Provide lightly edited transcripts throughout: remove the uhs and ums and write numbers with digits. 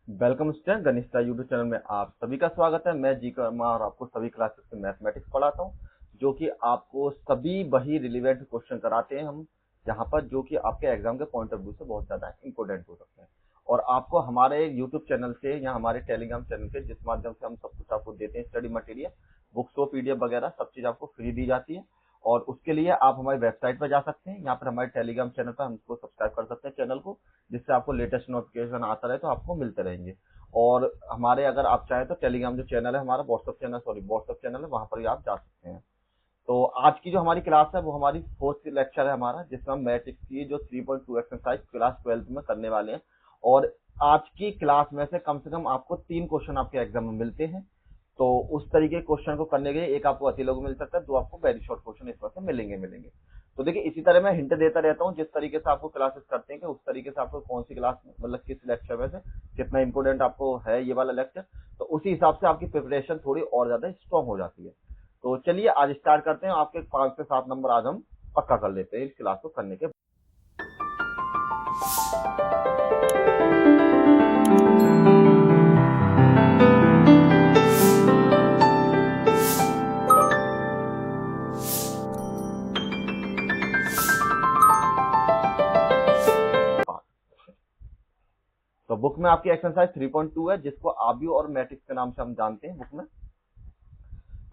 Welcome student, गणित YouTube channel में आप सभी का स्वागत है। मैं जी कुमार आपको सभी क्लासेस में मैथमेटिक्स पढ़ाता हूं, जो कि आपको सभी वही रिलेवेंट क्वेश्चन कराते हैं हम यहाँ पर, जो कि आपके एग्जाम के पॉइंट ऑफ व्यू से बहुत ज्यादा इंपॉर्टेंट हो सकते हैं। और आपको हमारे यूट्यूब चैनल से या हमारे टेलीग्राम चैनल से, जिस माध्यम से हम सब कुछ आपको देते हैं, स्टडी मटेरियल, बुक्स और पीडीएफ वगैरह सब चीज आपको फ्री दी जाती है। और उसके लिए आप हमारी वेबसाइट पर जा सकते हैं, यहाँ पर हमारे टेलीग्राम चैनल पर हमको सब्सक्राइब कर सकते हैं चैनल को, जिससे आपको लेटेस्ट नोटिफिकेशन आता रहे तो आपको मिलते रहेंगे। और हमारे अगर आप चाहें तो टेलीग्राम जो चैनल है हमारा, व्हाट्सएप चैनल है, वहां पर भी आप जा सकते हैं। तो आज की जो हमारी क्लास है वो हमारी फोर्थ लेक्चर है हमारा, जिसमें हम मैट्रिक्स की जो 3.2 एक्सरसाइज क्लास 12 में करने वाले हैं। और आज की क्लास में से कम आपको 3 क्वेश्चन आपके एग्जाम में मिलते हैं। तो उस तरीके के क्वेश्चन को करने के लिए एक आपको अति लघु मिल सकता है, 2 आपको वेरी शॉर्ट क्वेश्चन इस पर से मिलेंगे। तो देखिए, इसी तरह मैं हिंट देता रहता हूँ, जिस तरीके से आपको क्लासेस करते हैं कि उस तरीके से आपको कौन सी क्लास मतलब किस लेक्चर में से कितना इंपोर्टेंट आपको है ये वाला लेक्चर, तो उसी हिसाब से आपकी प्रिपरेशन थोड़ी और ज्यादा स्ट्रांग हो जाती है। तो चलिए आज स्टार्ट करते हैं। आपके 5 से 7 नंबर आज हम पक्का कर लेते हैं इस क्लास को करने के। तो बुक में आपकी एक्सरसाइज 3.2 है, जिसको आव्यूह और मैट्रिक्स के नाम से हम जानते हैं बुक में।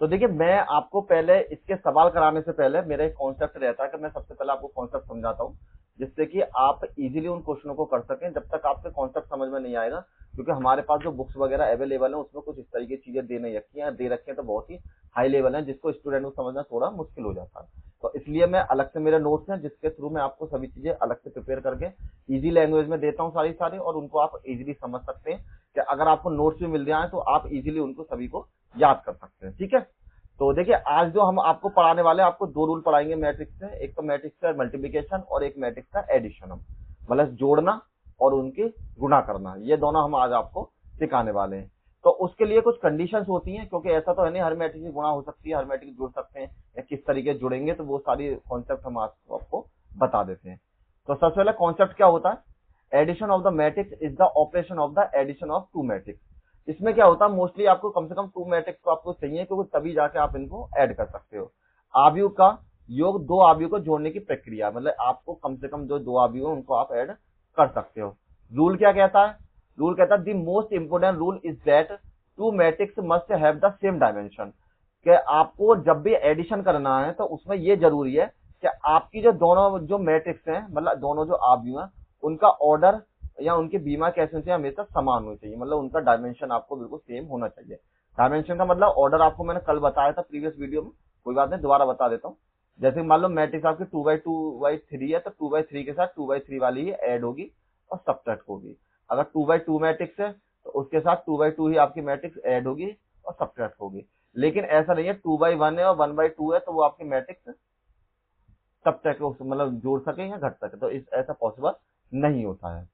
तो देखिए, मैं आपको पहले इसके सवाल कराने से पहले मेरा एक कॉन्सेप्ट रहता है कि मैं सबसे पहले आपको कॉन्सेप्ट समझाता हूँ, जिससे कि आप इजीली उन क्वेश्चनों को कर सकें। जब तक आपके कॉन्सेप्ट समझ में नहीं आएगा, क्योंकि हमारे पास जो बुक्स वगैरह अवेलेबल है उसमें कुछ इस तरीके की चीजें दे नहीं रखी हैं, दे रखे हैं तो बहुत ही हाई लेवल है, जिसको स्टूडेंट को समझना थोड़ा मुश्किल हो जाता है। तो इसलिए मैं अलग से मेरे नोट्स हैं, जिसके थ्रू मैं आपको सभी चीजें अलग से प्रिपेयर करके इजी लैंग्वेज में देता हूँ सारी और उनको आप इजीली समझ सकते हैं। कि अगर आपको नोट्स भी मिल जाए तो आप इजीली उनको सभी को याद कर सकते हैं। ठीक है, तो देखिए, आज जो हम आपको पढ़ाने वाले हैं, आपको 2 रूल पढ़ाएंगे मैट्रिक्स से। एक तो मैट्रिक्स का मल्टीप्लिकेशन और एक मैट्रिक्स का एडिशन, मतलब जोड़ना और उनके गुणा करना, ये दोनों हम आज आपको सिखाने वाले हैं। तो उसके लिए कुछ कंडीशंस होती हैं, क्योंकि ऐसा तो है नहीं हर मैट्रिक्स की गुणा हो सकती है, हर मैट्रिक्स जोड़ सकते हैं या किस तरीके जुड़ेंगे, तो वो सारी कॉन्सेप्ट हम आपको बता देते हैं। तो सबसे पहले कॉन्सेप्ट क्या होता है? Addition of the matrix is the operation of the addition of 2 matrix. इसमें क्या होता है, मोस्टली आपको कम से कम 2 मैट्रिक्स को आपको चाहिए, क्योंकि तभी जाके आप इनको ऐड कर सकते हो। आव्यूह का योग 2 आव्यूह को जोड़ने की प्रक्रिया, मतलब आपको कम से कम जो 2 आव्यूह है उनको आप ऐड कर सकते हो। रूल क्या कहता है? रूल कहता है the most important rule is that 2 matrix must have the same dimension. कि आपको जब भी एडिशन करना है तो उसमें ये जरूरी है कि आपकी जो दोनों जो मैट्रिक्स हैं, मतलब दोनों जो आव्यूह हैं, उनका ऑर्डर या उनके बीमा कैसे से हमेशा समान होनी चाहिए, मतलब उनका डायमेंशन आपको बिल्कुल सेम होना चाहिए। डायमेंशन का मतलब ऑर्डर आपको मैंने कल बताया था प्रीवियस वीडियो में, कोई बात नहीं दोबारा बता देता हूँ। जैसे मान लो मैट्रिक्स आपकी 2/2/3 है, तो 2/3 के साथ 2/3 वाली ही ऐड होगी और सब्ट्रैक्ट होगी। अगर 2/2 मैट्रिक्स है तो उसके साथ 2/2 ही आपकी मैट्रिक्स ऐड होगी और सब्ट्रैक्ट होगी। लेकिन ऐसा नहीं है 2/1 है और 1/2 है तो वो आपकी मैट्रिक्स सब्ट्रैक्ट मतलब जोड़ सके या घट सके, तो ऐसा पॉसिबल नहीं होता है।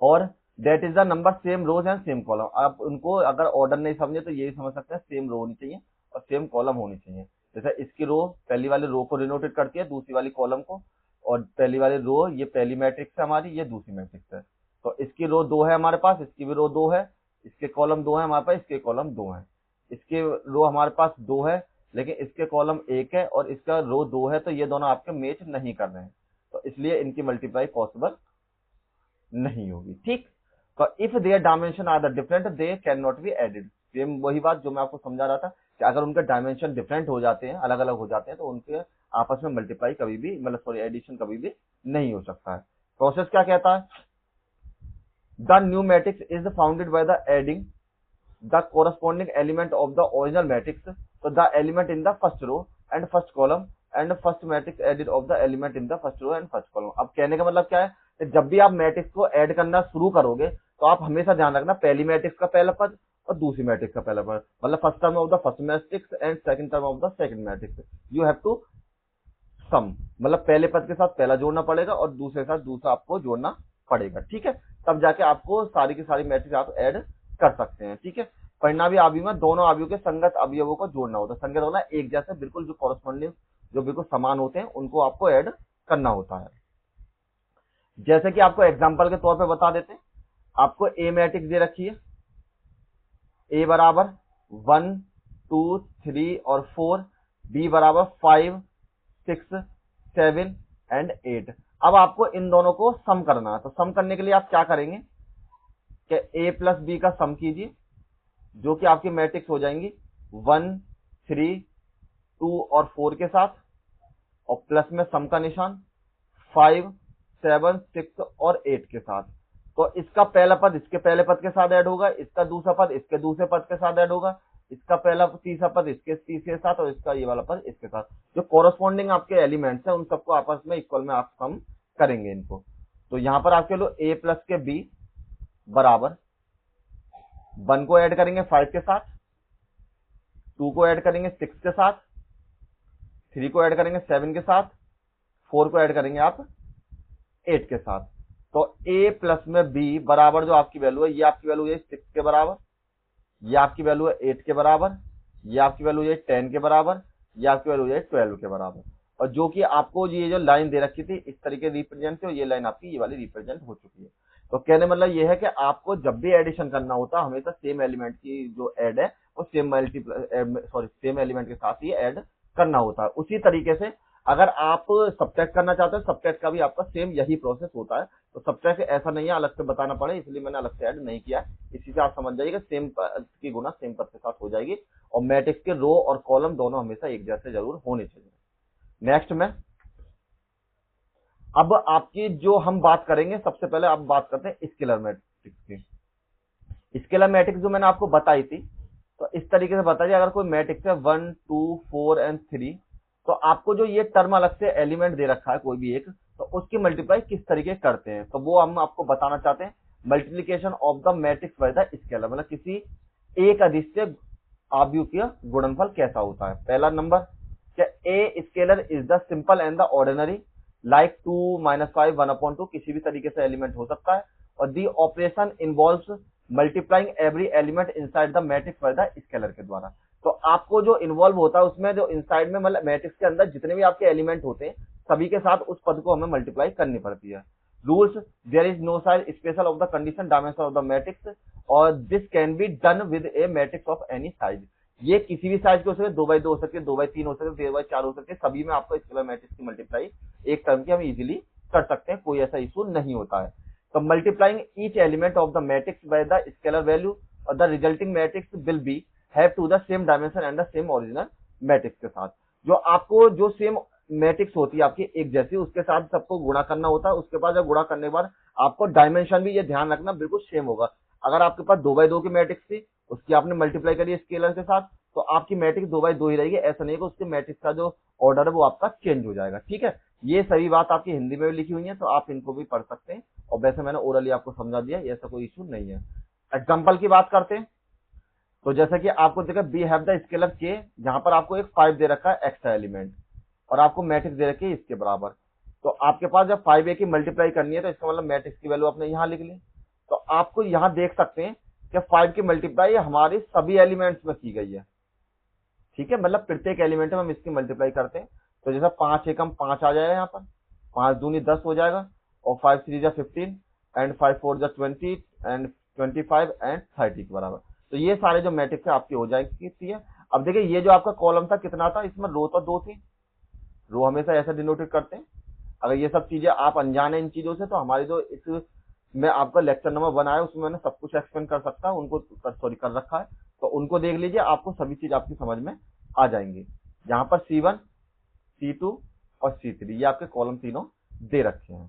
और that is the number same rows and same column. आप उनको अगर ऑर्डर नहीं समझे तो यही समझ सकते हैं, सेम रो होनी चाहिए और सेम कॉलम होनी चाहिए। जैसे इसकी रो पहली वाली रो को डिनोटेड करती है, दूसरी वाली कॉलम को, और पहली वाली रो ये पहली मैट्रिक्स है हमारी, ये दूसरी मैट्रिक्स है। तो इसकी रो 2 है हमारे पास, इसकी भी रो 2 है, इसके कॉलम 2 है हमारे पास, इसके कॉलम 2 है। इसके रो हमारे पास 2 है, लेकिन इसके कॉलम 1 है और इसका रो 2 है, तो ये दोनों आपके मैच नहीं कर रहे हैं, तो इसलिए इनकी मल्टीप्लाई पॉसिबल नहीं होगी। ठीक, तो if there dimension are the different they can not be added. सेम वही बात जो मैं आपको समझा रहा था कि अगर उनके डायमेंशन डिफरेंट हो जाते हैं, अलग अलग हो जाते हैं, तो उनके आपस में मल्टीप्लाई कभी भी मतलब सॉरी एडिशन कभी भी नहीं हो सकता है। प्रोसेस क्या कहता है? The new matrix is founded by the adding the corresponding element of the original matrix, so the element in the first row and first column and first matrix added of the element in the first row and first column। अब कहने का मतलब क्या है कि जब भी आप मैट्रिक्स को ऐड करना शुरू करोगे तो आप हमेशा ध्यान रखना पहली मैट्रिक्स का पहला पद और दूसरी मैट्रिक्स का पहला पद, मतलब first term of the first matrix and second term of the second matrix, you have to sum, मतलब पहले पद के साथ पहला जोड़ना पड़ेगा और दूसरे के साथ दूसरा आपको जोड़ना पड़ेगा। ठीक है, तब जाके आपको सारी की सारी मैट्रिक्स आप ऐड कर सकते हैं। ठीक है, परिणामी आव्यूह में दोनों आव्यूह के संगत अवयवों को जोड़ना होता है। संगत होना एक जैसे बिल्कुल जो कॉरेस्पॉन्डिंग जो बिल्कुल समान होते हैं उनको आपको ऐड करना होता है। जैसे कि आपको एग्जांपल के तौर पे बता देते हैं, आपको ए मैट्रिक्स दे रखी है, ए बराबर 1 2 3 और 4, बी बराबर 5 6 7 एंड 8। अब आपको इन दोनों को सम करना है, तो सम करने के लिए आप क्या करेंगे कि ए प्लस बी का सम कीजिए, जो कि आपकी मैट्रिक्स हो जाएंगी 1 3 2 और 4 के साथ, और प्लस में सम का निशान 5 7 6 और 8 के साथ। तो इसका पहला पद इसके पहले पद के साथ ऐड होगा, इसका दूसरा पद इसके दूसरे पद के साथ ऐड होगा, इसका पहला तीसरा पद इसके तीसरे साथ, और इसका ये वाला पद इसके साथ। जो कोरस्पॉन्डिंग आपके एलिमेंट्स हैं उन सबको आपस में इक्वल में आप सम करेंगे इनको। तो यहां पर आपके लो ए प्लस के बी बराबर 1 को ऐड करेंगे 5 के साथ, 2 को ऐड करेंगे 6 के साथ, 3 को ऐड करेंगे 7 के साथ, 4 को ऐड करेंगे आप 8 के साथ। तो a प्लस में b बराबर जो आपकी वैल्यू है, ये आपकी वैल्यू है 6 के बराबर, ये आपकी वैल्यू है 8 के बराबर, ये आपकी वैल्यू है 10 के बराबर, ये आपकी वैल्यू है 12 के बराबर। और जो कि आपको ये जो लाइन दे रखी थी इस तरीके रिप्रेजेंट थी, और ये लाइन आपकी ये वाली रिप्रेजेंट हो चुकी है। तो कहने मतलब ये है कि आपको जब भी एडिशन करना होता है हमेशा सेम एलिमेंट की जो ऐड है वो सेम एलिमेंट के साथ ही ऐड करना होता है। उसी तरीके से अगर आप सब्ट्रैक्ट करना चाहते हैं, सब्ट्रैक्ट का भी आपका सेम यही प्रोसेस होता है। तो सब्ट्रैक्ट ऐसा नहीं है अलग से बताना पड़े, इसलिए मैंने अलग से ऐड नहीं किया। इसी से आप समझ जाइएगा सेम की गुना सेम पद के साथ हो जाएगी, और मैट्रिक्स के रो और कॉलम दोनों हमेशा एक जैसे जरूर होने चाहिए। नेक्स्ट में अब आपकी जो हम बात करेंगे, सबसे पहले आप बात करते हैं स्केलर मैट्रिक्स की। स्केलर मैट्रिक्स जो मैंने आपको बताई थी, तो इस तरीके से बताइए, अगर कोई मैट्रिक्स है 1 2 4 एंड 3, तो आपको जो ये टर्म अलग से एलिमेंट दे रखा है कोई भी एक, तो उसकी मल्टीप्लाई किस तरीके करते हैं, तो वो हम आपको बताना चाहते हैं। Multiplication of the matrix by the scalar, मतलब किसी एक अदिश्य आव्यूह का गुणनफल कैसा होता है। पहला number, a scalar is the simple and the ordinary like 2 -5 1/2, किसी भी तरीके से एलिमेंट हो सकता है। और दी operation involves multiplying every element inside the matrix by the scalar के द्वारा। तो आपको जो इन्वॉल्व होता है उसमें जो इनसाइड में मतलब मैट्रिक्स के अंदर जितने भी आपके एलिमेंट होते हैं सभी के साथ उस पद को हमें मल्टीप्लाई करनी पड़ती है। Rules, there is no size special of the condition dimension of the matrix, और this can be done with a matrix of any size. ये किसी भी साइज के हो सकते, 2x2 हो सकते, 2x3 हो सकते, 3x4 हो सकते, सभी में आपको स्केलर मैट्रिक्स की मल्टीप्लाई एक टर्म की हम इजीली कर सकते हैं, कोई ऐसा इशू नहीं होता है। तो multiplying each element of the matrix by the scalar value और the resulting matrix will be have to the same dimension and the same original matrix के साथ। जो आपको जो सेम मैट्रिक्स होती है आपकी एक जैसी, उसके साथ सबको गुणा करना होता है। उसके बाद जब गुणा करने के बाद आपको डायमेंशन भी ये ध्यान रखना बिल्कुल सेम होगा। अगर आपके पास 2x2 की मैट्रिक्स थी, उसकी आपने मल्टीप्लाई करी स्केलर के साथ, तो आपकी मैट्रिक्स 2x2 ही रहेगी। ऐसा नहीं है कि उसके मैट्रिक्स का जो ऑर्डर है वो आपका चेंज हो जाएगा। ठीक है, ये सभी बात आपकी हिंदी में भी लिखी हुई है, तो आप इनको भी पढ़ सकते हैं, और वैसे मैंने ओरली आपको समझा दिया, ऐसा कोई इशू नहीं है। एग्जाम्पल की बात करते हैं, तो जैसे कि आपको देखा बी हैव द स्केलर के, जहां पर आपको एक 5 दे रखा है एक्स्ट्रा एलिमेंट, और आपको मैट्रिक्स दे रखी है इसके बराबर। तो आपके पास जब 5a की मल्टीप्लाई करनी है, तो इसका मतलब मैट्रिक्स की वैल्यू आपने यहां लिख ली। तो आपको यहां देख सकते हैं कि 5 की मल्टीप्लाई हमारी सभी एलिमेंट्स में की गई है। ठीक है, मतलब प्रत्येक एलिमेंट में हम इसकी मल्टीप्लाई करते हैं। तो जैसा 5 एकम 5 आ जाएगा, यहाँ पर 5 दूनी 10 हो जाएगा, और 5 3 जा 15 एंड 5 4 जा 20 एंड 25 एंड 30 के बराबर। तो ये सारे जो मैट्रिक्स है आपकी हो जाएगी। अब देखिए ये जो आपका कॉलम था कितना था, इसमें रो तो 2 थी, रो हमेशा ऐसा डिनोटेड करते हैं। अगर ये सब चीजें आप अनजान है इन चीजों से, तो हमारी जो इस में आपका लेक्चर नंबर 1 आया उसमें मैंने सब कुछ एक्सप्लेन कर सकता हूं, उनको कर रखा है, तो उनको देख लीजिए, आपको सभी चीज आपकी समझ में आ जाएंगी। यहाँ पर C1 C2 और C3 ये आपके कॉलम तीनों दे रखे हैं।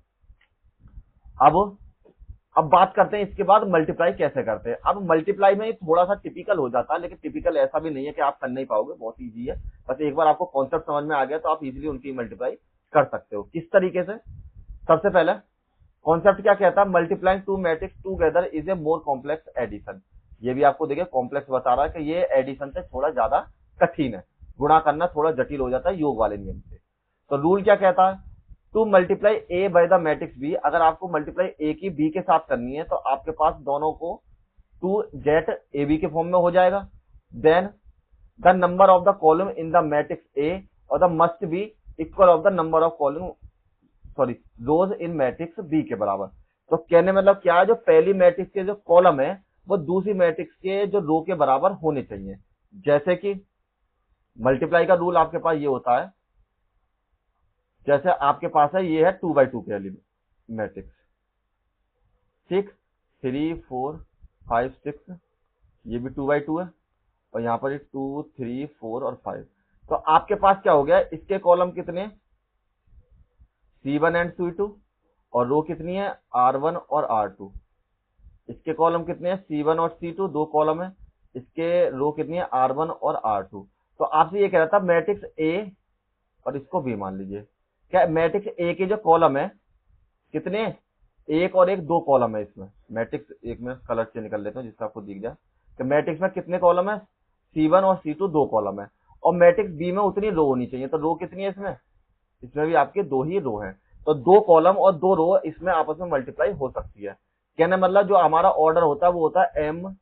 अब बात करते हैं इसके बाद मल्टीप्लाई कैसे करते हैं। अब मल्टीप्लाई में थोड़ा सा टिपिकल हो जाता है, लेकिन टिपिकल ऐसा भी नहीं है कि आप कर नहीं पाओगे, बहुत इजी है। बस एक बार आपको कॉन्सेप्ट समझ में आ गया तो आप इजीली उनकी मल्टीप्लाई कर सकते हो। किस तरीके से, सबसे पहले कॉन्सेप्ट क्या कहता है, multiplying two matrix together is a more complex addition. ये भी आपको देखिए कॉम्प्लेक्स बता रहा है कि ये एडिशन से थोड़ा ज्यादा कठिन है, गुणा करना थोड़ा जटिल हो जाता है योग वाले नियम से। तो रूल क्या कहता है, to multiply A by the matrix B, अगर आपको मल्टीप्लाई ए की बी के साथ करनी है तो आपके पास दोनों को टू जेट ए बी के फॉर्म में हो जाएगा। Then the number of the column in the matrix A और the must be equal of the number of column rows in matrix B के बराबर। तो कहने मतलब क्या है, जो पहली मैट्रिक्स के जो कॉलम है वो दूसरी मैट्रिक्स के जो रो के बराबर होने चाहिए। जैसे कि मल्टीप्लाई का रूल आपके पास ये होता है, जैसे आपके पास है ये है 2x2 के एलिमेंट मैट्रिक्स, ठीक, 3 4 5 6, ये भी 2x2 है, और यहाँ पर 2 3 4 और 5। तो आपके पास क्या हो गया, इसके कॉलम कितने, C1 एंड C2, और रो कितनी है R1 और R2। इसके कॉलम कितने हैं, C1 और C2 दो कॉलम है, इसके रो कितनी है R1 और R2। तो आपसे ये कह रहा था मैट्रिक्स A और इसको B मान लीजिए, क्या मैट्रिक्स A के जो कॉलम है कितने, एक और एक, दो कॉलम है इसमें। मैट्रिक्स एक में कलर चेंज कर लेता हूँ जिससे आपको दिख जाए कि मैट्रिक्स में कितने कॉलम है, C1 और C2 दो कॉलम है, और मैट्रिक्स B में उतनी रो होनी चाहिए। तो रो कितनी है इसमें, इसमें भी आपके दो ही रो हैं, तो दो कॉलम और दो रो इसमें आपस में मल्टीप्लाई हो सकती है। कहने मतलब जो हमारा ऑर्डर होता है वो होता है m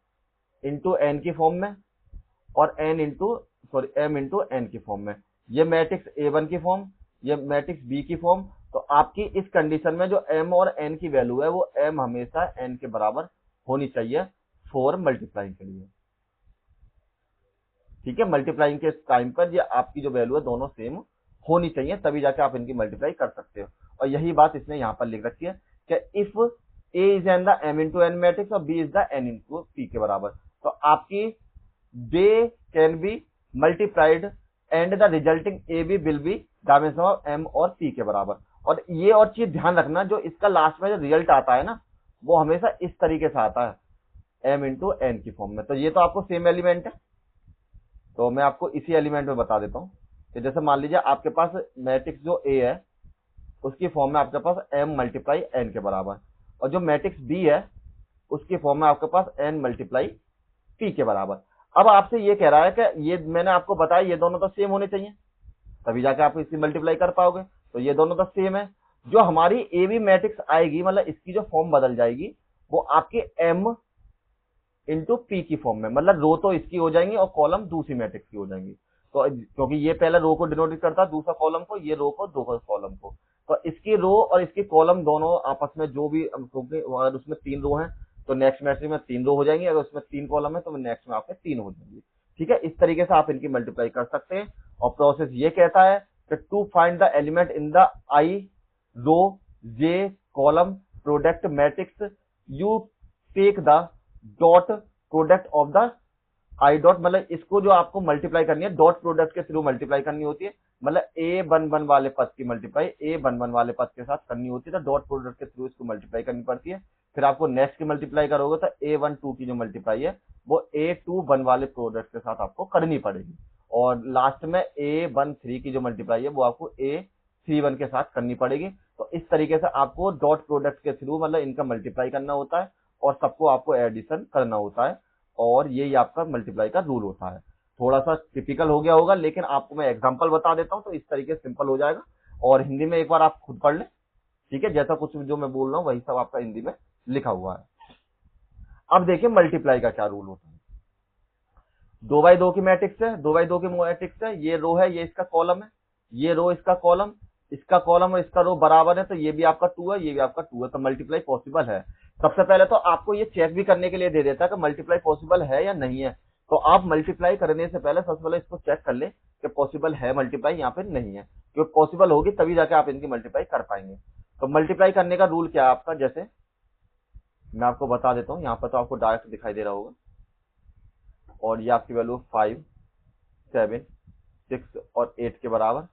इंटू एन की फॉर्म में, और m इंटू एन की फॉर्म में। ये मैट्रिक्स A1 की फॉर्म, ये मैट्रिक्स B की फॉर्म। तो आपकी इस कंडीशन में जो m और n की वैल्यू है वो m हमेशा n के बराबर होनी चाहिए फॉर मल्टीप्लाइंग के लिए, ठीक है। मल्टीप्लाइंग के टाइम पर ये आपकी जो वैल्यू है दोनों सेम होनी चाहिए, तभी जाके आप इनकी मल्टीप्लाई कर सकते हो। और यही बात इसने यहाँ पर लिख रखी है कि if A is an the m into n matrix और B is the n into p के बराबर, तो आपकी they can be multiplied and the resulting AB will be dimension of m और p के बराबर। और ये और चीज ध्यान रखना, जो इसका लास्ट में जो रिजल्ट आता है ना वो हमेशा इस तरीके से आता है m इंटू एन की फॉर्म में। तो ये तो आपको सेम एलिमेंट है, तो मैं आपको इसी एलिमेंट में बता देता हूँ कि जैसे मान लीजिए आपके पास मैट्रिक्स जो A है उसकी फॉर्म में आपके पास m मल्टीप्लाई n के बराबर, और जो मैट्रिक्स B है उसकी फॉर्म में आपके पास n मल्टीप्लाई p के बराबर। अब आपसे ये कह रहा है कि ये मैंने आपको बताया ये दोनों तो सेम होने चाहिए, तभी जाके आप इसकी मल्टीप्लाई कर पाओगे। तो ये दोनों तो सेम है, जो हमारी AB मैट्रिक्स आएगी मतलब इसकी जो फॉर्म बदल जाएगी वो आपके m इंटू पी की फॉर्म में, मतलब रो तो इसकी हो जाएंगी और कॉलम दूसरी मैट्रिक्स की हो जाएंगी। तो क्योंकि ये पहले रो को डिनोट करता है, दूसरा कॉलम को, ये रो को, दो कॉलम को, तो इसकी रो और इसकी कॉलम दोनों आपस में जो भी, क्योंकि अगर उसमें तीन रो हैं तो नेक्स्ट मैट्रिक्स में तीन रो हो जाएंगी, अगर उसमें तीन कॉलम है तो नेक्स्ट में आपके तीन हो जाएंगी, ठीक है। इस तरीके से आप इनकी मल्टीप्लाई कर सकते हैं। और प्रोसेस ये कहता है कि to find the element in the i row j column product matrix you take the dot product of the i dot, मतलब इसको जो आपको मल्टीप्लाई करनी है डॉट प्रोडक्ट के थ्रू मल्टीप्लाई करनी होती है, मतलब A11 वाले पद की मल्टीप्लाई A11 वाले पद के साथ करनी होती है, तो डॉट प्रोडक्ट के थ्रू इसको मल्टीप्लाई करनी पड़ती है। फिर आपको नेक्स्ट की मल्टीप्लाई करोगे तो A12 की जो मल्टीप्लाई है वो A21 वाले प्रोडक्ट के साथ आपको करनी पड़ेगी, और लास्ट में A13 की जो मल्टीप्लाई है वो आपको A31 के साथ करनी पड़ेगी। तो इस तरीके से आपको डॉट प्रोडक्ट के थ्रू मतलब इनका मल्टीप्लाई करना होता है और सबको आपको एडिशन करना होता है, और यही आपका मल्टीप्लाई का रूल होता है। थोड़ा सा टिपिकल हो गया होगा, लेकिन आपको मैं एग्जांपल बता देता हूं तो इस तरीके से सिंपल हो जाएगा, और हिंदी में एक बार आप खुद पढ़ लें, ठीक है। जैसा कुछ जो मैं बोल रहा हूं वही सब आपका हिंदी में लिखा हुआ है। अब देखिए मल्टीप्लाई का क्या रूल होता है। 2x2 की मैट्रिक्स है, 2x2 की मैट्रिक्स है, ये रो है, ये इसका कॉलम है, ये रो इसका कॉलम, इसका कॉलम और इसका रो बराबर है, तो ये भी आपका 2 है, ये भी आपका 2 है, तो मल्टीप्लाई पॉसिबल है। सबसे पहले तो आपको ये चेक भी करने के लिए दे देता है कि मल्टीप्लाई पॉसिबल है या नहीं है, तो आप मल्टीप्लाई करने से पहले सबसे पहले इसको चेक कर ले कि पॉसिबल है मल्टीप्लाई यहाँ पे नहीं है, क्योंकि पॉसिबल होगी तभी जाके आप इनकी मल्टीप्लाई कर पाएंगे। तो मल्टीप्लाई करने का रूल क्या है आपका, जैसे मैं आपको बता देता हूँ, यहाँ पर तो आपको डायरेक्ट दिखाई दे रहा होगा, और ये आपकी वैल्यू 5 7 6 और 8 के बराबर,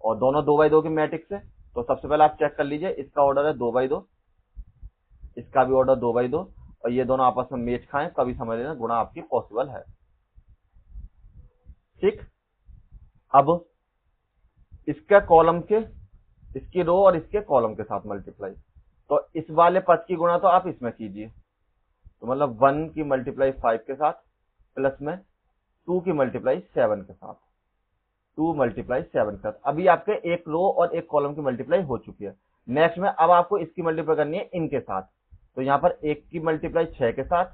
और दोनों 2x2 की मैट्रिक्स है। तो सबसे पहले आप चेक कर लीजिए, इसका ऑर्डर है 2x2, इसका भी ऑर्डर 2x2, और ये दोनों आपस में मैच खाएं कभी समझ लेना गुणा आपकी पॉसिबल है, ठीक। अब इसका कॉलम के, इसकी रो और इसके कॉलम के साथ मल्टीप्लाई, तो इस वाले पद की गुणा तो आप इसमें कीजिए, तो मतलब 1 की मल्टीप्लाई 5 के साथ प्लस में 2 की मल्टीप्लाई 7 के साथ, 2 मल्टीप्लाई 7 के साथ। अभी आपके एक रो और एक कॉलम की मल्टीप्लाई हो चुकी है। नेक्स्ट में अब आपको इसकी मल्टीप्लाई करनी है इनके साथ, तो यहाँ पर 1 की मल्टीप्लाई 6 के साथ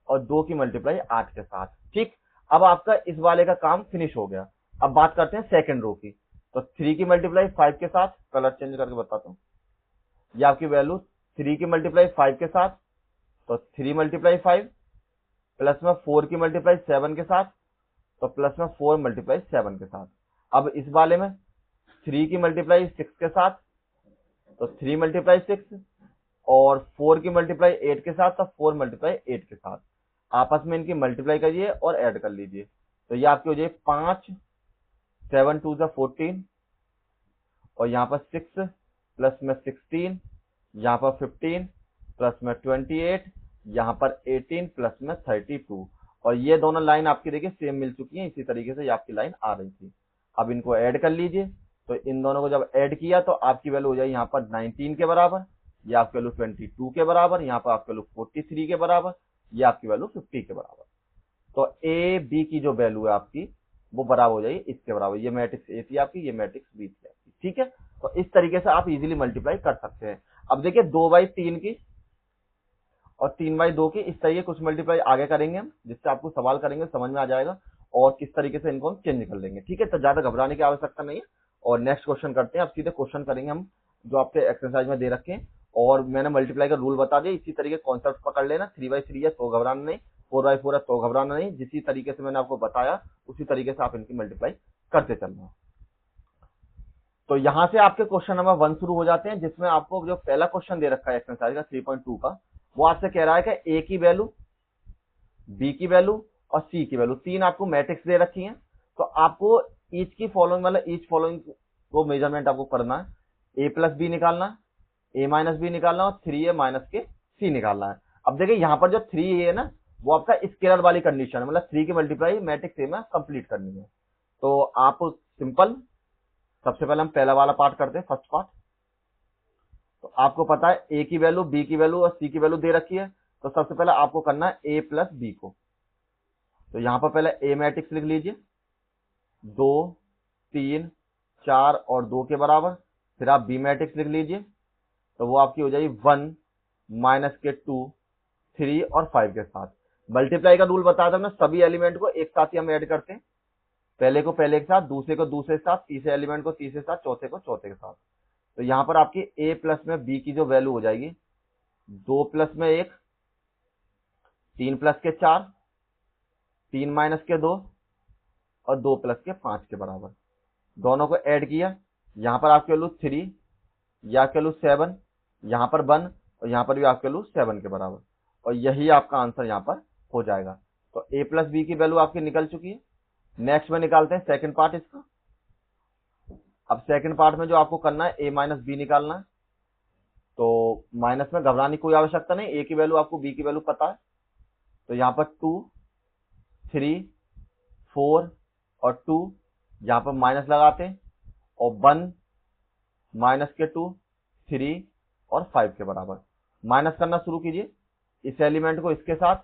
और 2 की मल्टीप्लाई 8 के साथ, ठीक। अब आपका इस वाले का काम फिनिश हो गया। अब बात करते हैं सेकंड रो की, तो 3 की मल्टीप्लाई 5 के साथ, कलर चेंज करके बताता हूँ, ये आपकी वैल्यू 3 की मल्टीप्लाई 5 के साथ, तो 3 मल्टीप्लाई 5, प्लस में 4 की मल्टीप्लाई 7 के साथ, तो प्लस में 4 मल्टीप्लाई 7 के साथ। अब इस वाले में 3 की मल्टीप्लाई 6 के साथ, तो 3 मल्टीप्लाई 6, और 4 की मल्टीप्लाई 8 के साथ, तो 4 मल्टीप्लाई 8 के साथ। आपस में इनकी मल्टीप्लाई करिए और ऐड कर लीजिए, तो ये आपकी हो जाए 5, 7 2 14, और यहाँ पर 6 प्लस में 16, यहाँ पर 15 प्लस में 28, यहाँ पर 18 प्लस में 32, और ये दोनों लाइन आपकी देखिए सेम मिल चुकी है। इसी तरीके से ये आपकी लाइन आ रही थी। अब इनको ऐड कर लीजिए, तो इन दोनों को जब ऐड किया तो आपकी वैल्यू हो जाएगी यहाँ पर 19 के बराबर, ये आपकी वैल्यू 22 के बराबर, यहाँ पर आपकी वैल्यू 43 के बराबर, ये आपकी वैल्यू 50 के बराबर। तो ए बी की जो वैल्यू है आपकी वो बराबर हो जाएगी इसके बराबर। ये मैट्रिक्स ए थी आपकी, ये मैट्रिक्स बी थी आपकी, ठीक है। तो इस तरीके से आप इजीली मल्टीप्लाई कर सकते हैं। अब देखिए 2/3 की और 3/2 की इस तरीके कुछ मल्टीप्लाई आगे करेंगे हम, जिससे आपको सवाल करेंगे समझ में आ जाएगा और किस तरीके से इनको हम चेंज कर लेंगे, ठीक है। तो ज्यादा घबराने की आवश्यकता नहीं है। और नेक्स्ट क्वेश्चन करते हैं। अब सीधे क्वेश्चन करेंगे हम जो आपके एक्सरसाइज में दे रखे हैं, और मैंने मल्टीप्लाई का रूल बता दिया। इसी तरीके कॉन्सेप्ट पकड़ लेना। 3/3 है तो घबराना नहीं, 4/4 है तो घबराना नहीं। जिस तरीके से मैंने आपको बताया उसी तरीके से आप इनकी मल्टीप्लाई करते चलना। तो यहां से आपके क्वेश्चन नंबर 1 शुरू हो जाते हैं, जिसमें आपको जो पहला क्वेश्चन दे रखा है एक्सरसाइज का 3.2 का, वो आपसे कह रहा है कि ए की वैल्यू, बी की वैल्यू और सी की वैल्यू, तीन आपको मैट्रिक्स दे रखी है। तो आपको ईच की फॉलोइंग मतलब ईच फॉलोइंग को मेजरमेंट आपको करना है। ए प्लस बी निकालना, ए माइनस बी निकालना, और 3a माइनस के सी निकालना है। अब देखिए यहाँ पर जो 3a है ना, वो आपका स्केलर वाली कंडीशन है, मतलब 3 की मल्टीप्लाई मैट्रिक्स ए में कंप्लीट करनी है। तो आप सिंपल, सबसे पहले हम पहला वाला पार्ट करते हैं, फर्स्ट पार्ट। तो आपको पता है ए की वैल्यू, बी की वैल्यू और सी की वैल्यू दे रखी है। तो सबसे पहले आपको करना है ए प्लस बी को। तो यहां पर पहले ए मैट्रिक्स लिख लीजिए, 2 3 4 और 2 के बराबर। फिर आप बी मैट्रिक्स लिख लीजिए, तो वो आपकी हो जाएगी 1 माइनस के 2 3 और 5 के साथ। मल्टीप्लाई का रूल बताया था हमने, सभी एलिमेंट को एक साथ ही हम ऐड करते हैं। पहले को पहले के साथ, दूसरे को दूसरे के साथ, तीसरे एलिमेंट को तीसरे के साथ, चौथे को चौथे के साथ। तो यहां पर आपकी ए प्लस में बी की जो वैल्यू हो जाएगी 2 प्लस में 1, 3 प्लस के 4, 3 माइनस के 2 और 2 प्लस के 5 के बराबर। दोनों को ऐड किया, यहां पर आपकी वैल्यू 3, या के वैल्यू 7, यहां पर 1 और यहां पर भी आपके वैल्यू 7 के बराबर, और यही आपका आंसर यहां पर हो जाएगा। तो ए प्लस बी की वैल्यू आपकी निकल चुकी है। नेक्स्ट में निकालते हैं सेकंड पार्ट इसका। अब सेकंड पार्ट में जो आपको करना है ए माइनस बी निकालना है। तो माइनस में घबराने की कोई आवश्यकता नहीं, ए की वैल्यू आपको बी की वैल्यू पता है। तो यहां पर 2 3 4 और 2, यहां पर माइनस लगाते हैं, और 1 माइनस के 2 3 और 5 के बराबर। माइनस करना शुरू कीजिए इस एलिमेंट को इसके साथ।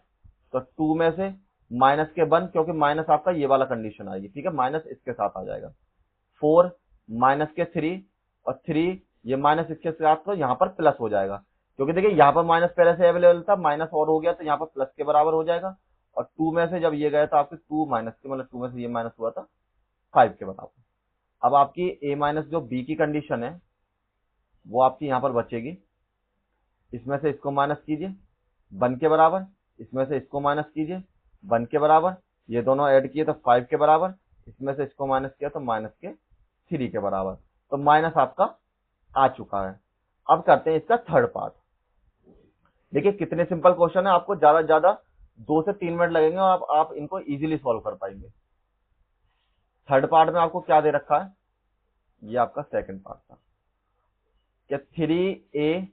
तो 2 में से माइनस के 1, क्योंकि माइनस आपका ये वाला कंडीशन आएगी, ठीक है, माइनस इसके साथ आ जाएगा। 4 माइनस के 3 और 3, ये माइनस इसके साथ, तो यहाँ पर प्लस हो जाएगा, क्योंकि देखिए यहाँ पर माइनस पहले से अवेलेबल था, माइनस और हो गया तो यहाँ पर प्लस के बराबर हो जाएगा। और 2 में से जब ये गया तो आपके 2 माइनस के, मतलब 2 में से ये माइनस हुआ था 5 के बराबर। अब आपकी ए माइनस जो बी की कंडीशन है वो आपकी यहाँ पर बचेगी। इसमें से इसको माइनस कीजिए 1 के बराबर, इसमें से इसको माइनस कीजिए 1 के बराबर, ये दोनों ऐड किए तो 5 के बराबर, इसमें से इसको माइनस किया तो माइनस के 3 के बराबर। तो माइनस आपका आ चुका है। अब करते हैं इसका थर्ड पार्ट। देखिए कितने सिंपल क्वेश्चन है, आपको ज्यादा से ज्यादा 2 से 3 मिनट लगेंगे और आप इनको इजीली सॉल्व कर पाएंगे। थर्ड पार्ट में आपको क्या दे रखा है, ये आपका सेकंड पार्ट था कि 3a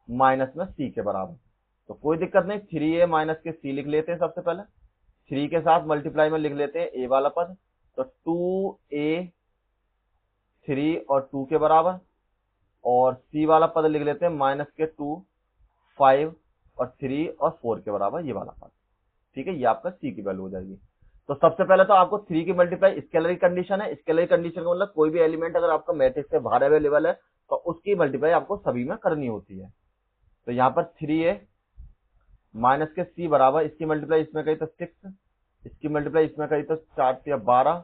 माइनस में c के बराबर। तो कोई दिक्कत नहीं, 3a माइनस के c लिख लेते हैं। सबसे पहले 3 के साथ मल्टीप्लाई में लिख लेते हैं a वाला पद, तो 2a 3 और 2 के बराबर, और c वाला पद लिख लेते हैं माइनस के 2 5 और 3 और 4 के बराबर, ये वाला पद, ठीक है। ये आपका c की वैल्यू हो जाएगी। तो सबसे पहले तो आपको 3 की मल्टीप्लाई स्केलर कंडीशन है। स्केलर कंडीशन का मतलब कोई भी एलिमेंट अगर आपका मैट्रिक्स से बाहर अवेलेबल है तो उसकी मल्टीप्लाई आपको सभी में करनी होती है। तो यहाँ पर 3a माइनस के c बराबर, इसकी मल्टीप्लाई इसमें कही तो 6, इसकी मल्टीप्लाई इसमें कही तो 4 तिया 12,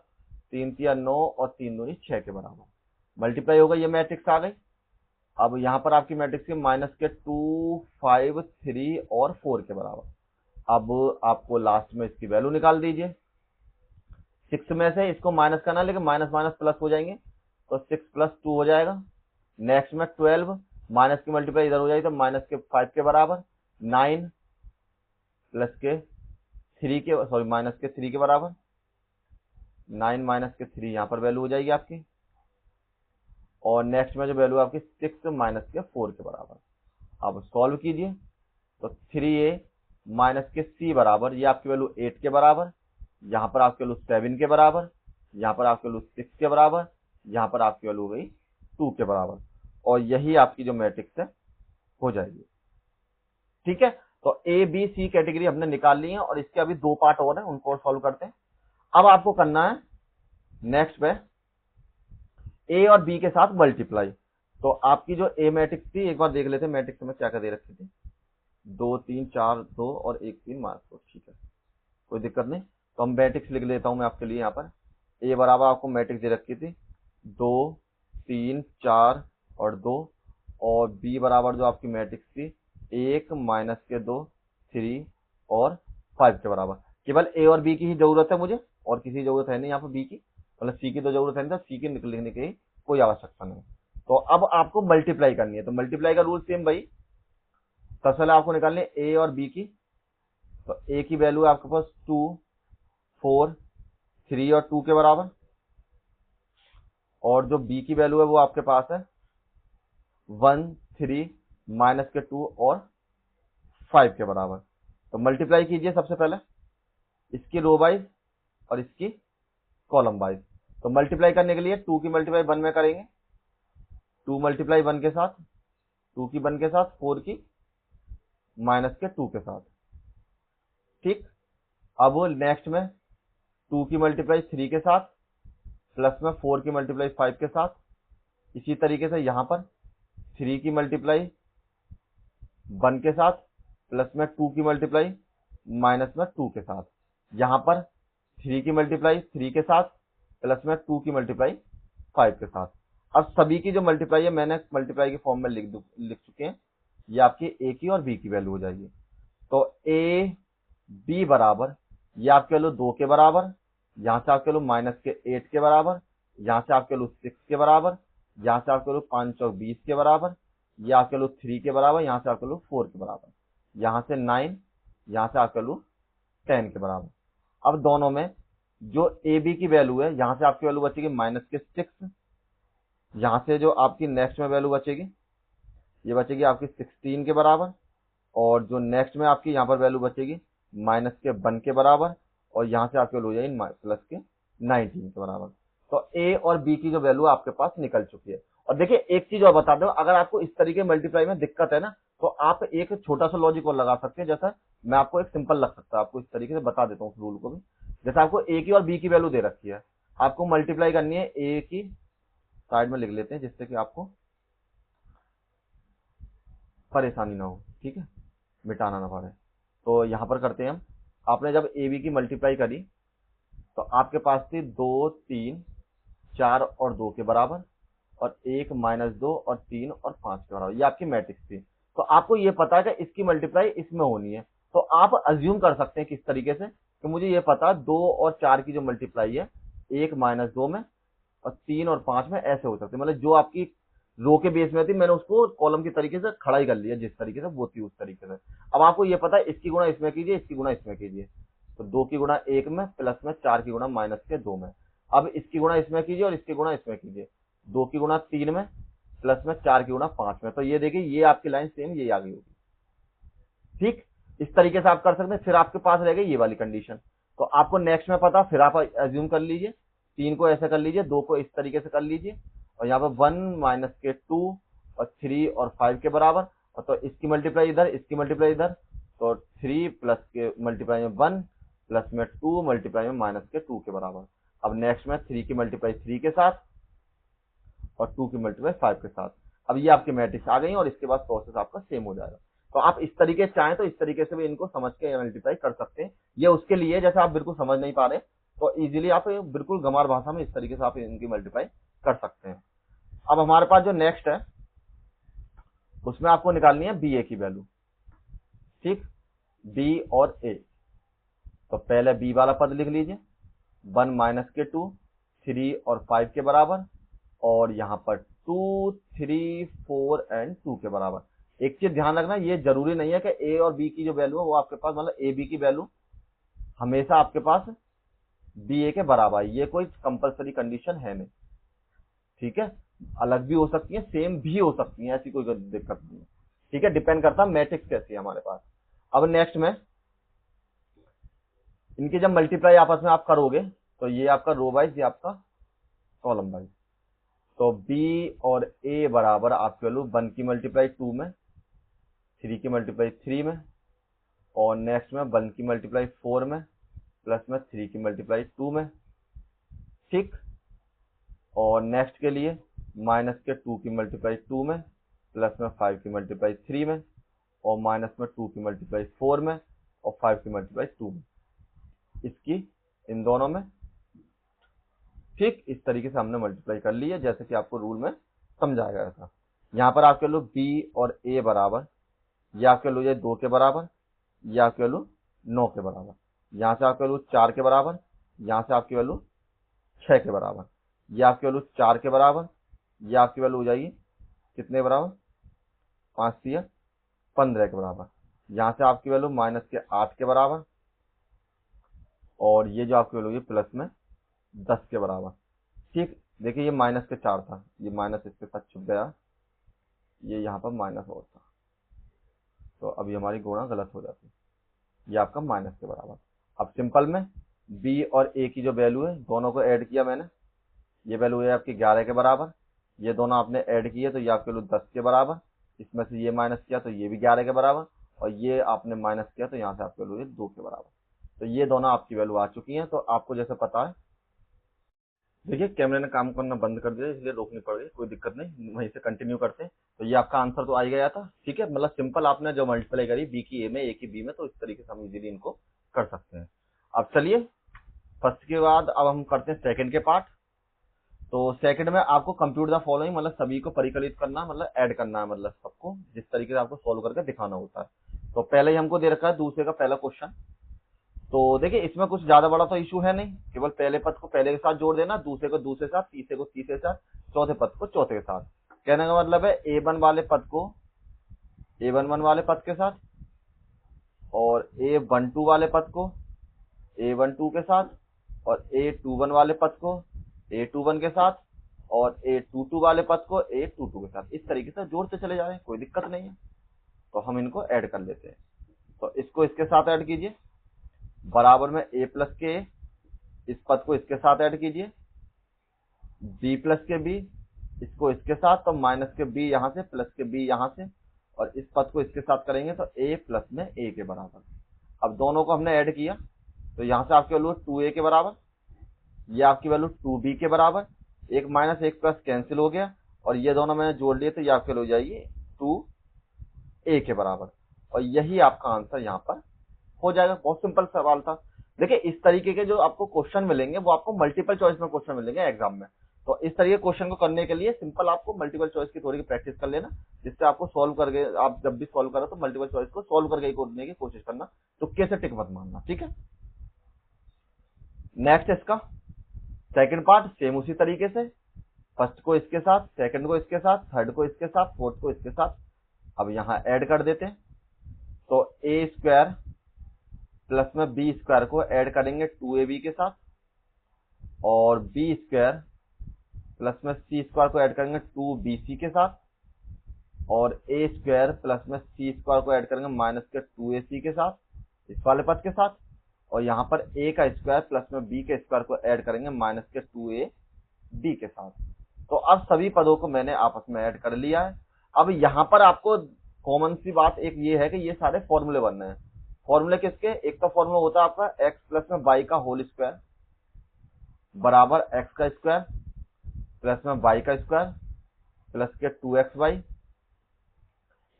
3 तिया 9 और 3 दूनी 6 के बराबर। मल्टीप्लाई होगा, ये मैट्रिक्स आ गई। अब यहाँ पर आपकी मैट्रिक्स की माइनस के 2, 5, 3 और 4 के बराबर। अब आपको लास्ट में इसकी वैल्यू निकाल दीजिए। 6 में से इसको माइनस करना, लेकिन माइनस माइनस प्लस हो जाएंगे, तो 6 + 2 हो जाएगा। नेक्स्ट में 12, माइनस की मल्टीप्लाई इधर हो जाएगी तो माइनस के 5 के बराबर। 9 प्लस के 3 के, सॉरी माइनस के 3 के बराबर। 9 माइनस के 3 यहाँ पर वैल्यू हो जाएगी आपकी। और नेक्स्ट में जो वैल्यू आपकी 6 माइनस के 4 के बराबर। अब सॉल्व कीजिए तो 3a माइनस के c बराबर, ये आपकी वैल्यू 8 के बराबर, यहाँ पर आपकी वैल्यू 7 के बराबर, यहाँ पर आपकी वैल्यू 6 के बराबर, यहाँ पर आपकी वैल्यू हो गई 2 के बराबर। और यही आपकी जो मैट्रिक्स है हो जाएगी। ठीक है, तो ए बी सी कैटेगरी हमने निकाल ली है और इसके अभी 2 पार्ट और हैं, उनको सॉल्व करते हैं। अब आपको करना है नेक्स्ट पे ए और बी के साथ मल्टीप्लाई। तो आपकी जो ए मैट्रिक्स थी, एक बार देख लेते हैं मैट्रिक्स में क्या क्या दे रखी थी। 2 3 4 2 और 1 3 -2। ठीक है, कोई दिक्कत नहीं। तो हम मैट्रिक्स लिख लेता हूं मैं आपके लिए। यहाँ पर ए बराबर आपको मैट्रिक्स दे रखी थी 2 3 4 और 2, और बी बराबर जो आपकी मैट्रिक्स थी 1 माइनस के 2 3 और 5 के बराबर। केवल ए और बी की ही जरूरत है मुझे, और किसी जरूरत है नहीं यहाँ पर बी की, मतलब सी की तो जरूरत है नहीं, तो सी की लिखने की कोई आवश्यकता नहीं। तो अब आपको मल्टीप्लाई करनी है, तो मल्टीप्लाई का रूल सेम भाई। सबसे पहले आपको निकालनी है ए और बी की। तो ए की वैल्यू है आपके पास 2 4 3 और 2 के बराबर, और जो बी की वैल्यू है वो आपके पास है 1 3 माइनस के 2 और 5 के बराबर। तो मल्टीप्लाई कीजिए सबसे पहले इसकी रो वाइज और इसकी कॉलम वाइज। तो मल्टीप्लाई करने के लिए 2 की मल्टीप्लाई 1 में करेंगे, 2 मल्टीप्लाई 1 के साथ, 2 की 1 के साथ, 4 की माइनस के 2 के साथ। ठीक, अब नेक्स्ट में 2 की मल्टीप्लाई 3 के साथ, प्लस में 4 की मल्टीप्लाई 5 के साथ। इसी तरीके से यहां पर 3 की मल्टीप्लाई 1 के साथ, प्लस में 2 की मल्टीप्लाई माइनस में 2 के साथ। यहां पर 3 की मल्टीप्लाई 3 के साथ, प्लस में 2 की मल्टीप्लाई 5 के साथ। अब सभी की जो मल्टीप्लाई है मैंने मल्टीप्लाई के फॉर्म में लिख चुके हैं। ये आपकी ए की और बी की वैल्यू हो जाएगी। तो ए बी बराबर, ये आपके वैल्यू 2 के बराबर, यहां से आपके वैल्यू माइनस के 8 के बराबर, यहां से आपके वैल्यू 6 के बराबर, यहां से आपके वैल्यू 5 और 20 के बराबर, ये आपके वैल्यू 3 के बराबर, यहां से आपके वैल्यू 4 के बराबर, यहां से 9, यहां से आपके वैल्यू 10 के बराबर। अब दोनों में जो ए बी की वैल्यू है, यहां से आपकी वैल्यू बचेगी माइनस के 6, यहां से जो आपकी नेक्स्ट में वैल्यू बचेगी ये बचेगी आपकी 16 के बराबर, और जो नेक्स्ट में आपकी यहाँ पर वैल्यू बचेगी माइनस के 1 के बराबर, और यहाँ से आपकी वैल्यू हो जाएगी प्लस के 19 के बराबर। तो ए और बी की जो वैल्यू आपके पास निकल चुकी है। और देखिए एक चीज और बता दो, अगर आपको इस तरीके मल्टीप्लाई में दिक्कत है ना, तो आप एक छोटा सा लॉजिक और लगा सकते हैं। जैसा मैं आपको एक सिंपल लग सकता है, आपको इस तरीके से बता देता हूँ उस रूल को भी। जैसे आपको ए की और बी की वैल्यू दे रखी है, आपको मल्टीप्लाई करनी है ए की, साइड में लिख लेते हैं जिससे कि आपको परेशानी ना हो, ठीक है, मिटाना ना पड़े। तो यहां पर करते हैं हम। आपने जब ए बी की मल्टीप्लाई करी तो आपके पास थी 2 3 4 और 2 के बराबर, और 1 -2 और 3 और 5 के बराबर। ये आपकी मैट्रिक्स थी। तो आपको ये पता है कि इसकी मल्टीप्लाई इसमें होनी है, तो आप अज्यूम कर सकते हैं किस तरीके से कि मुझे ये पता 2 और 4 की जो मल्टीप्लाई है 1 -2 में और 3 और 5 में ऐसे हो सकते हैं। मतलब जो आपकी रो के बेस में थी मैंने उसको कॉलम की तरीके से खड़ा ही कर लिया, जिस तरीके से वो थी उस तरीके से। अब आपको ये पता है इसकी गुणा इसमें कीजिए, इसकी गुणा इसमें कीजिए। तो 2 की गुणा 1 में, प्लस में 4 की गुणा माइनस के 2 में। अब इसकी गुणा इसमें कीजिए और इसकी गुणा इसमें कीजिए। 2 की गुणा 3 में, प्लस में 4 की गुणा 5 में। तो ये देखिए ये आपकी लाइन सेम ये आ गई होगी। ठीक, इस तरीके से आप कर सकते हैं। फिर आपके पास रह गई ये वाली कंडीशन। तो आपको नेक्स्ट में पता, फिर आप अज्यूम कर लीजिए 3 को ऐसे कर लीजिए, 2 को इस तरीके से कर लीजिए, और यहाँ पर 1 माइनस के 2 और 3 और 5 के बराबर। और तो इसकी मल्टीप्लाई इधर, इसकी मल्टीप्लाई इधर, तो 3 प्लस के मल्टीप्लाई में 1 प्लस में 2 मल्टीप्लाई में माइनस के 2 के बराबर। अब नेक्स्ट में 3 की मल्टीप्लाई 3 के साथ और 2 की मल्टीप्लाई 5 के साथ। अब ये आपकी मैट्रिक्स आ गई और इसके बाद प्रोसेस आपका सेम हो जाएगा। तो आप इस तरीके से चाहें तो इस तरीके से भी इनको समझ के मल्टीप्लाई कर सकते हैं। ये उसके लिए जैसे आप बिल्कुल समझ नहीं पा रहे तो इजीली आप बिल्कुल गंवार भाषा में इस तरीके से आप इनकी मल्टीप्लाई कर सकते हैं। अब हमारे पास जो नेक्स्ट है उसमें आपको निकालनी है बी ए की वैल्यू। ठीक, बी और ए। तो पहले बी वाला पद लिख लीजिए, 1 माइनस के 2, 3 और 5 के बराबर, और यहां पर 2, 3, 4 एंड 2 के बराबर। एक चीज ध्यान रखना, ये जरूरी नहीं है कि ए और बी की जो वैल्यू है वो आपके पास, मतलब ए बी की वैल्यू हमेशा आपके पास बी ए के बराबर है, ये कोई कंपलसरी कंडीशन है नहीं। ठीक है, अलग भी हो सकती है, सेम भी हो सकती है, ऐसी कोई दिक्कत नहीं है। ठीक है, डिपेंड करता है मैट्रिक्स कैसी है हमारे पास। अब नेक्स्ट में इनकी जब मल्टीप्लाई आपस में आप करोगे तो ये आपका रो वाइज, ये आपका कॉलम वाइज। तो b और a बराबर आपकी वैल्यू 1 की मल्टीप्लाई 2 में, 3 की मल्टीप्लाई 3 में, और नेक्स्ट में 1 की मल्टीप्लाई 4 में, प्लस में 3 की मल्टीप्लाई 2 में। ठीक, और नेक्स्ट के लिए माइनस के 2 की मल्टीप्लाई 2 में, प्लस में 5 की मल्टीप्लाई 3 में, और माइनस में 2 की मल्टीप्लाई 4 में, और 5 की मल्टीप्लाई 2 में, इसकी इन दोनों में। ठीक, इस तरीके से हमने मल्टीप्लाई कर ली है, जैसे कि आपको रूल में समझाया गया था। यहाँ पर आपके लो b और a बराबर, या आपके लो ये 2 के बराबर, या आपके वैल्यू 9 के बराबर, यहाँ से आपके वैल्यू 4 के बराबर, यहाँ से आपकी वैल्यू 6 के बराबर, या आपकी वैल्यू 4 के बराबर, या आपकी वैल्यू हो जाएगी कितने बराबर, 5 से 15 के बराबर, यहाँ से आपकी वैल्यू माइनस के 8 के बराबर, और ये जो आपकी वैल्यू प्लस में 10 के बराबर। ठीक, देखिए ये माइनस के 4 था, ये माइनस इसके साथ छुप गया, ये यहाँ पर माइनस और था, तो अभी हमारी गुणा गलत हो जाती है, ये आपका माइनस के बराबर। अब सिंपल में b और a की जो वैल्यू है दोनों को ऐड किया मैंने, ये वैल्यू है आपकी 11 के बराबर, ये दोनों आपने ऐड किए तो ये आपके वैल्यू 10 के बराबर, इसमें से ये माइनस किया तो ये भी 11 के बराबर, और ये आपने माइनस किया तो यहाँ से आपकी वैल्यू 2 के बराबर। तो ये दोनों आपकी वैल्यू आ चुकी हैं। तो आपको जैसे पता है, देखिए कैमरे ने काम करना बंद कर दिया इसलिए रोकनी पड़ गई, कोई दिक्कत नहीं, वहीं से कंटिन्यू करते हैं। तो ये आपका आंसर तो आ ही गया था। ठीक है, मतलब सिंपल आपने जो मल्टीप्लाई करी बी की ए में, ए की बी में, तो इस तरीके से हम इजीली इनको कर सकते हैं। अब चलिए फर्स्ट के बाद अब हम करते हैं सेकंड के पार्ट। तो सेकंड में आपको कंप्यूट द फॉलोइंग, मतलब सभी को परिकलित करना, मतलब ऐड करना है, मतलब सबको जिस तरीके से आपको सोल्व करके दिखाना होता है। तो पहले ही हमको दे रखा है दूसरे का पहला क्वेश्चन। तो देखिए इसमें कुछ ज्यादा बड़ा तो इशू है नहीं, केवल पहले पद को पहले के साथ जोड़ देना, दूसरे को दूसरे साथ, तीसरे को तीसरे साथ, चौथे पद को चौथे के साथ। कहने का मतलब है A1 वाले पद को A11 वाले पद के साथ, और A12 वाले पद को A12 के साथ, और A21 वाले पद को A21 के साथ, और A22 वाले पद को A22 के साथ। इस तरीके से जोड़ते चले जा रहे हैं, कोई दिक्कत नहीं है। तो हम इनको ऐड कर लेते हैं। तो इसको इसके साथ ऐड कीजिए, बराबर में a प्लस के, इस पद को इसके साथ ऐड कीजिए, b प्लस के b, इसको इसके साथ, तो माइनस के b यहां से, प्लस के b यहां से, और इस पद को इसके साथ करेंगे तो a प्लस में a के बराबर। अब दोनों को हमने ऐड किया तो यहां से आपकी वैल्यू 2a के बराबर, ये आपकी वैल्यू 2b के बराबर, एक माइनस एक प्लस कैंसिल हो गया, और ये दोनों मैंने जोड़ लिए तो ये आपकी वैल्यू हो जाएगी 2a के बराबर। और यही आपका आंसर यहाँ पर हो जाएगा। बहुत सिंपल सवाल था। देखिए इस तरीके के जो आपको क्वेश्चन मिलेंगे वो आपको मल्टीपल चॉइस में क्वेश्चन मिलेंगे एग्जाम में। तो इस तरीके क्वेश्चन को करने के लिए सिंपल आपको मल्टीपल चॉइस की थोड़ी प्रैक्टिस कर लेना, जिससे आपको सॉल्व करके, आप जब भी सॉल्व करो तो मल्टीपल चॉइस को सॉल्व करके करने की कोशिश करना, तो कैसे टिक मत मारना। ठीक है, नेक्स्ट इसका सेकंड पार्ट सेम उसी तरीके से, फर्स्ट को इसके साथ, सेकंड को इसके साथ, थर्ड को इसके साथ, फोर्थ को इसके साथ। अब यहां ऐड कर देते हैं। तो a स्क्वायर प्लस में b स्क्वायर को ऐड करेंगे 2ab के साथ, और b स्क्वायर प्लस में c स्क्वायर को ऐड करेंगे 2bc के साथ, और a स्क्वायर प्लस में c स्क्वायर को ऐड करेंगे माइनस के 2ac के साथ, इस वाले पद के साथ, और यहाँ पर a का स्क्वायर प्लस में b के स्क्वायर को ऐड करेंगे माइनस के 2ab के साथ। तो अब सभी पदों को मैंने आपस में ऐड कर लिया है। अब यहाँ पर आपको कॉमन सी बात एक ये है कि ये सारे फॉर्मूले बनने हैं। फॉर्मूले किसके, एक तो फॉर्मूला होता है आपका x प्लस में y का होल स्क्वायर बराबर x का स्क्वायर प्लस में y का स्क्वायर प्लस के 2xy।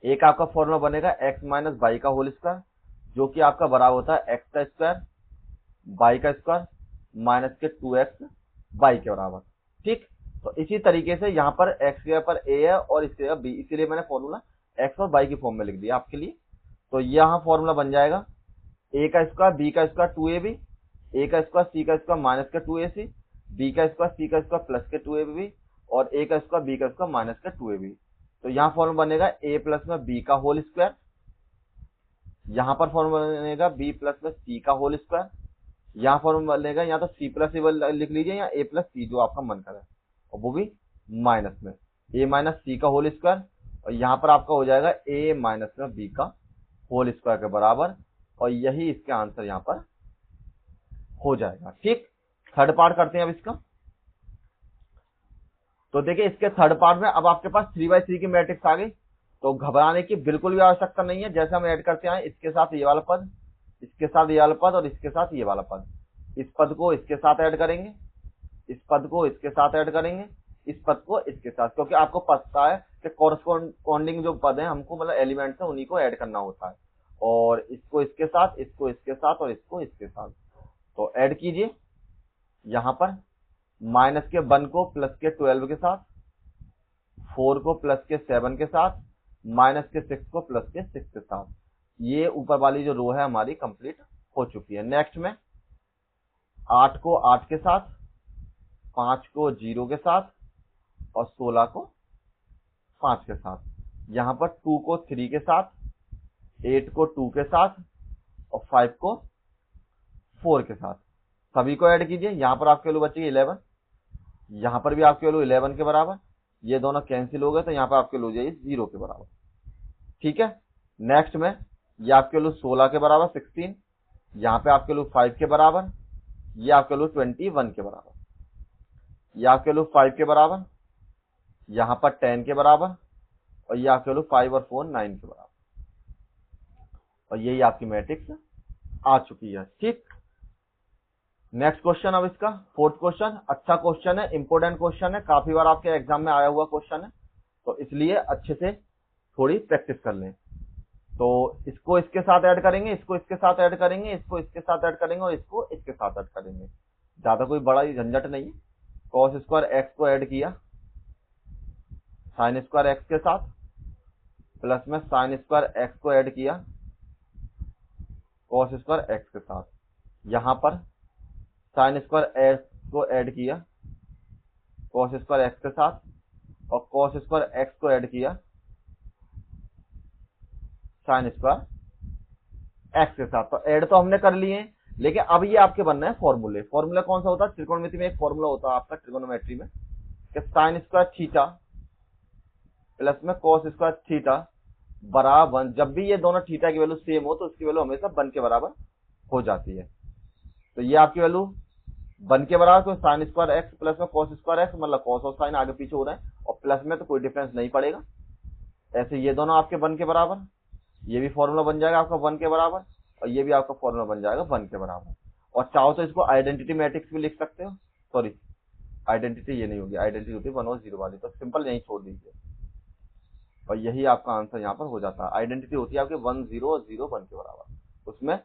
एक आपका फॉर्मूला बनेगा x माइनस y का होल स्क्वायर, जो कि आपका बराबर होता है x का स्क्वायर y का स्क्वायर माइनस के 2xy के बराबर। ठीक, तो इसी तरीके से यहाँ पर x के पर a है और इसके b, इसीलिए मैंने फॉर्मूला एक्स और वाई की फॉर्म में लिख दिया आपके लिए। तो यहाँ फॉर्मूला बन जाएगा ए का स्क्वायर बी का स्क्वायर 2ab, ए का स्क्वायर सी का स्क्वायर माइनस का 2ac, बी का स्क्वायर सी का स्क्वायर प्लस के 2ab और ए का स्क्वायर बी का स्क्वायर माइनस का 2ab। तो यहाँ फॉर्मूला बनेगा ए प्लस में बी का होल स्क्वायर, यहाँ पर फॉर्मूला बनेगा बी प्लस में सी का होल स्क्वायर, यहाँ फॉर्मूला बनेगा या तो सी प्लस ए लिख लीजिए या ए प्लस सी जो आपका मन करे, और वो भी माइनस में ए माइनस सी का होल स्क्वायर, और यहाँ पर आपका हो जाएगा ए माइनस में बी का होल स्क्वायर के बराबर, और यही इसका आंसर यहाँ पर हो जाएगा। ठीक, थर्ड पार्ट करते हैं अब इसका। तो देखिए इसके थर्ड पार्ट में अब आपके पास 3/3 की मैट्रिक्स आ गई, तो घबराने की बिल्कुल भी आवश्यकता नहीं है। जैसे हम ऐड करते हैं इसके साथ ये वाला पद, इसके साथ ये वाला पद और इसके साथ ये वाला पद, इस पद को इसके साथ ऐड करेंगे, इस पद को इसके साथ ऐड करेंगे, इस पद को इसके साथ, क्योंकि आपको पता है कि कॉरस्पॉन्डिंग जो पद है हमको मतलब एलिमेंट्स है उन्हीं को ऐड करना होता है, और इसको इसके साथ, इसको इसके साथ और इसको इसके साथ। तो ऐड कीजिए यहां पर माइनस के 1 को प्लस के 12 के साथ, 4 को प्लस के 7 के साथ, माइनस के 6 को प्लस के 6 के साथ। ये ऊपर वाली जो रो है हमारी कंप्लीट हो चुकी है। नेक्स्ट में 8 को 8 के साथ, 5 को 0 के साथ और 16 को 5 के साथ। यहां पर 2 को 3 के साथ, 8 को 2 के साथ और 5 को 4 के साथ। सभी को ऐड कीजिए, यहां पर आपके वैल्यू बचेगी 11, यहां पर भी आपके वैल्यू 11 के बराबर, ये दोनों कैंसिल हो गए तो यहां पर आपके वैल्यू हो जाएगी 0 के बराबर। ठीक है, नेक्स्ट में ये आपके वैल्यू 16 के बराबर 16, यहां पे आपके वैल्यू 5 के बराबर, ये आपके वैल्यू 21 के बराबर, ये आपके वैल्यू 5 के बराबर, यहां पर 10 के बराबर और ये आपके वैल्यू 5 और 4 9 के बराबर, और यही आपकी मैट्रिक्स आ चुकी है। ठीक, नेक्स्ट क्वेश्चन अब इसका फोर्थ क्वेश्चन। अच्छा क्वेश्चन है, इंपोर्टेंट क्वेश्चन है, काफी बार आपके एग्जाम में आया हुआ क्वेश्चन है, तो इसलिए अच्छे से थोड़ी प्रैक्टिस कर लें। तो इसको इसके साथ ऐड करेंगे, इसको इसके साथ ऐड करेंगे, इसको इसके साथ ऐड करेंगे और इसको इसके साथ ऐड करेंगे। ज्यादा कोई बड़ा ही झंझट नहीं है। कॉस स्क्वायर एक्स को ऐड किया साइन स्क्वायर एक्स के साथ, प्लस में साइन स्क्वायर एक्स को ऐड किया कॉस स्क्वायर एक्स के साथ, यहां पर साइन स्क्वायर एक्स को ऐड किया कॉस स्क्वायर एक्स के साथ और कॉस स्क्वायर एक्स को ऐड किया साइन स्क्वायर एक्स के साथ। तो ऐड तो हमने कर लिए हैं, लेकिन अब ये आपके बनना है फॉर्मूले। फॉर्मूला कौन सा होता है? त्रिकोणमिति में एक फॉर्मूला होता है आपका ट्रिगोनोमेट्री में कि साइन स्क्वायर थीटा प्लस में कॉस स्क्वायर थीटा बराबर 1। जब भी ये दोनों थीटा की वैल्यू सेम हो तो उसकी वैल्यू हमेशा 1 के बराबर हो जाती है। तो ये आपकी वैल्यू 1 के बराबर, तो साइन स्क्वायर एक्स प्लस में कॉस स्क्वायर एक्स, मतलब कॉस और साइन आगे पीछे हो रहे हैं और प्लस में तो कोई डिफरेंस नहीं पड़ेगा। ऐसे ये दोनों आपके 1 के बराबर, ये भी फॉर्मूला बन जाएगा आपका 1 के बराबर और ये भी आपका फॉर्मूला बन जाएगा 1 के बराबर। और चाहो तो इसको आइडेंटिटी मैट्रिक्स भी लिख सकते हो। सॉरी, आइडेंटिटी ये नहीं होगी, आइडेंटिटी होती है 1 और 0 वाली, तो सिंपल यही छोड़ दीजिए और यही आपका आंसर यहाँ पर हो जाता है। आइडेंटिटी होती है आपके 1 0 और 0 1 के बराबर, उसमें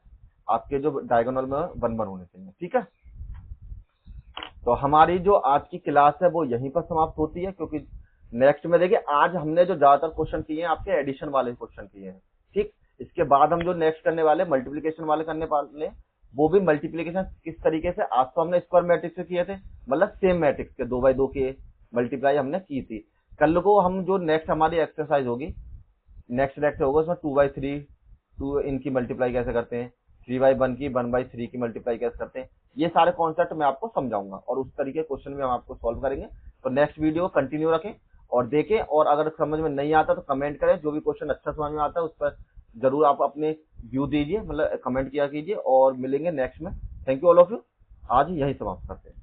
आपके जो डायगोनल में 1 1 होने चाहिए। ठीक है, तो हमारी जो आज की क्लास है वो यहीं पर समाप्त होती है, क्योंकि नेक्स्ट में देखिए आज हमने जो ज्यादातर क्वेश्चन किए हैं आपके एडिशन वाले क्वेश्चन किए हैं। ठीक, इसके बाद हम जो नेक्स्ट करने वाले मल्टीप्लीकेशन वाले करने वाले, वो भी मल्टीप्लीकेशन किस तरीके से, आज तो हमने स्क्वायर मैट्रिक्स से किए थे, मतलब सेम मैट्रिक्स के 2x2 के मल्टीप्लाई हमने की थी। कल को हम जो नेक्स्ट हमारी एक्सरसाइज होगी, नेक्स्ट लेक्चर होगा, उसमें 2x3 2 इनकी मल्टीप्लाई कैसे करते हैं, 3x1 की 1/3 की मल्टीप्लाई कैसे करते हैं, ये सारे कॉन्सेप्ट मैं आपको समझाऊंगा और उस तरीके क्वेश्चन में हम आपको सॉल्व करेंगे। तो नेक्स्ट वीडियो कंटिन्यू रखें और देखें, और अगर समझ में नहीं आता तो कमेंट करें। जो भी क्वेश्चन अच्छा समझ में आता है उस पर जरूर आप अपने व्यू दीजिए, मतलब कमेंट किया कीजिए, और मिलेंगे नेक्स्ट में। Thank you all of you, आज यही समाप्त करते हैं।